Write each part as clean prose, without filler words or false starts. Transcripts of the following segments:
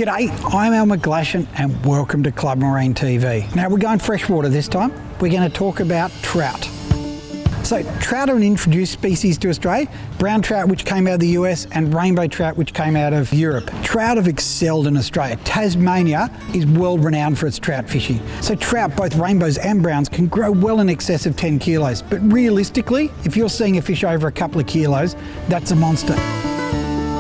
G'day, I'm McGlashan and welcome to Club Marine TV. Now we're going freshwater this time. We're going to talk about trout. So trout are an introduced species to Australia, brown trout which came out of the US and rainbow trout which came out of Europe. Trout have excelled in Australia. Tasmania is world renowned for its trout fishing. So trout, both rainbows and browns, can grow well in excess of 10 kilos. But realistically, if you're seeing a fish over a couple of kilos, that's a monster.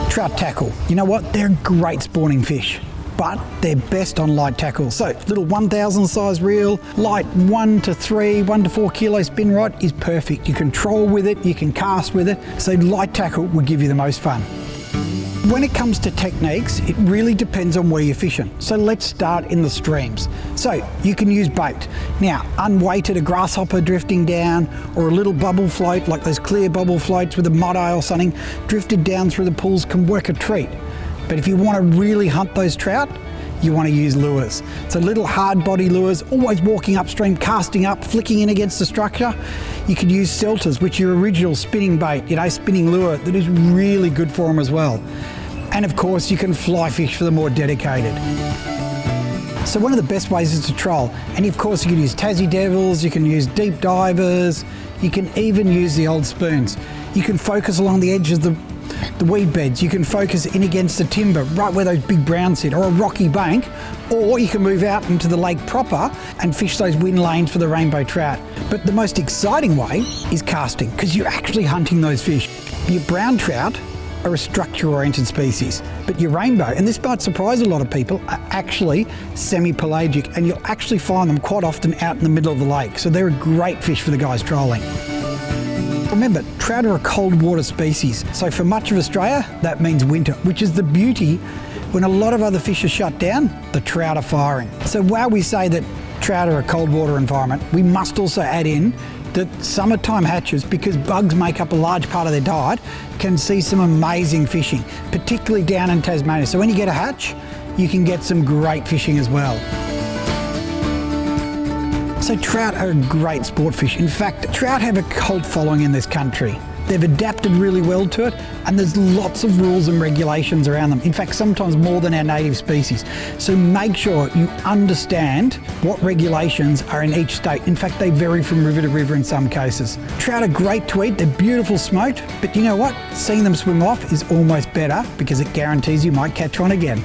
Trout tackle. You know what? They're great spawning fish, but they're best on light tackle. So little 1,000 size reel, light 1 to 3, 1 to 4 kilo spin rod is perfect. You can troll with it, you can cast with it. So light tackle will give you the most fun. When it comes to techniques, it really depends on where you're fishing. So let's start in the streams. So you can use bait. Now, unweighted, a grasshopper drifting down, or a little bubble float, like those clear bubble floats with a mud eye or something, drifted down through the pools can work a treat. But if you want to really hunt those trout, you want to use lures. So little hard body lures, always walking upstream, casting up, flicking in against the structure. You could use selters, which are your original spinning bait, spinning lure that is really good for them as well. And of course, you can fly fish for the more dedicated. So one of the best ways is to troll. And of course, you can use Tassie Devils, you can use deep divers, you can even use the old spoons. You can focus along the edge of the weed beds, you can focus in against the timber, right where those big browns sit, or a rocky bank, or you can move out into the lake proper and fish those wind lanes for the rainbow trout. But the most exciting way is casting, because you're actually hunting those fish. Your brown trout are a structure-oriented species, but your rainbow, and this might surprise a lot of people, are actually semi-pelagic, and you'll actually find them quite often out in the middle of the lake. So they're a great fish for the guys trolling. Remember, trout are a cold water species, so for much of Australia, that means winter, which is the beauty. When a lot of other fish are shut down, the trout are firing. So while we say that trout are a cold water environment, we must also add in that summertime hatches, because bugs make up a large part of their diet, can see some amazing fishing, particularly down in Tasmania. So when you get a hatch, you can get some great fishing as well. So trout are a great sport fish. In fact, trout have a cult following in this country. They've adapted really well to it, and there's lots of rules and regulations around them. In fact, sometimes more than our native species. So make sure you understand what regulations are in each state. In fact, they vary from river to river in some cases. Trout are great to eat, they're beautiful smoked, but you know what? Seeing them swim off is almost better, because it guarantees you might catch one again.